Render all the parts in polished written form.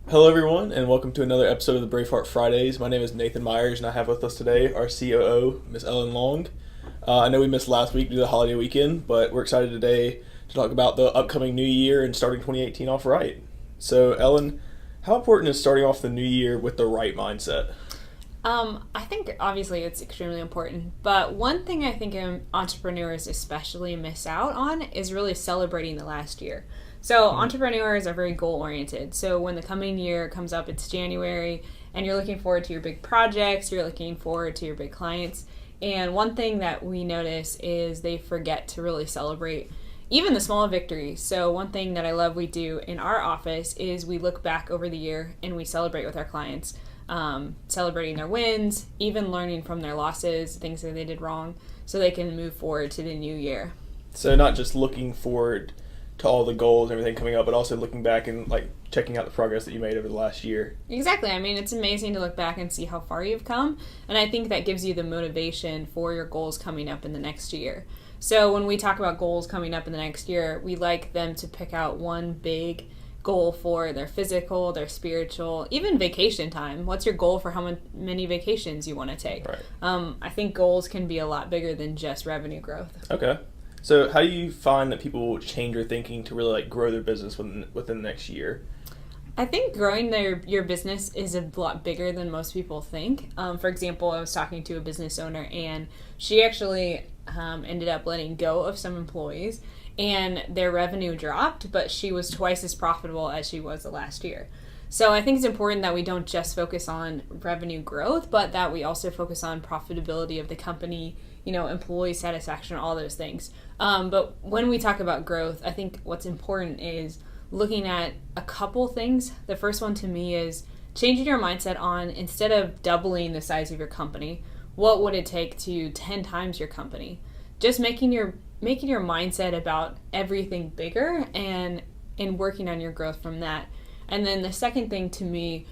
Hello, everyone, and welcome to another episode of the Braveheart Fridays. My name is Nathan Myers, and I have with us today our COO, Miss Ellen Long. I know we missed last week due to the holiday weekend, but we're excited today to talk about the upcoming new year and starting 2018 off right. So, Ellen, how important is starting off the new year with the right mindset? I think obviously it's extremely important, but one thing I think entrepreneurs especially miss out on is really celebrating the last year. So entrepreneurs are very goal oriented. So when the coming year comes up, it's January, and you're looking forward to your big projects, you're looking forward to your big clients. And one thing that we notice is they forget to really celebrate even the small victories. So one thing that I love we do in our office is we look back over the year and we celebrate with our clients, celebrating their wins, even learning from their losses, things that they did wrong, so they can move forward to the new year. So, not just looking forward to all the goals and everything coming up, but also looking back and checking out the progress that you made over the last year. Exactly. I mean, it's amazing to look back and see how far you've come, and I think that gives you the motivation for your goals coming up in the next year. So when we talk about goals coming up in the next year, we like them to pick out one big goal for their physical, their spiritual, even vacation time. What's your goal for how many vacations you want to take? Right. I think goals can be a lot bigger than just revenue growth. Okay. So, how do you find that people change their thinking to really grow their business within the next year? I think growing your business is a lot bigger than most people think. For example, I was talking to a business owner, and she actually ended up letting go of some employees, and their revenue dropped, but she was twice as profitable as she was the last year. So I think it's important that we don't just focus on revenue growth, but that we also focus on profitability of the company, employee satisfaction, all those things. But when we talk about growth, I think what's important is looking at a couple things. The first one to me is changing your mindset on, instead of doubling the size of your company, what would it take to 10 times your company? Just making your mindset about everything bigger and working on your growth from that. And then the second thing to me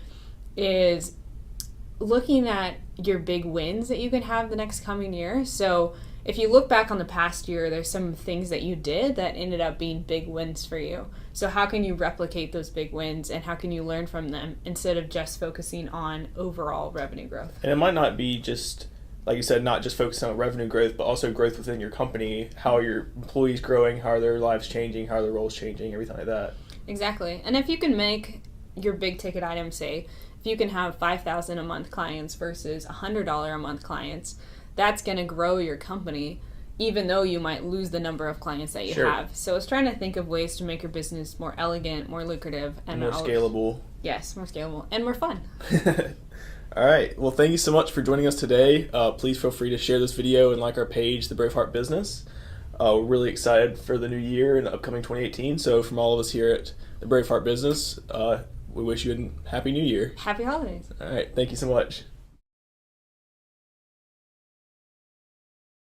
is looking at your big wins that you can have the next coming year. So if you look back on the past year, there's some things that you did that ended up being big wins for you. So how can you replicate those big wins, and how can you learn from them instead of just focusing on overall revenue growth? And it might not be just, like you said, not just focusing on revenue growth, but also growth within your company. How are your employees growing? How are their lives changing? How are their roles changing? Everything like that. Exactly. And if you can make your big ticket items, say, if you can have 5,000 a month clients versus $100 a month clients, that's going to grow your company, even though you might lose the number of clients that you have. So it's trying to think of ways to make your business more elegant, more lucrative, and more scalable. Yes, more scalable and more fun. All right. Well, thank you so much for joining us today. Please feel free to share this video and like our page, The Braveheart Business. We're really excited for the new year and upcoming 2018. So from all of us here at The Braveheart Business, we wish you a happy new year. Happy holidays. All right. Thank you so much.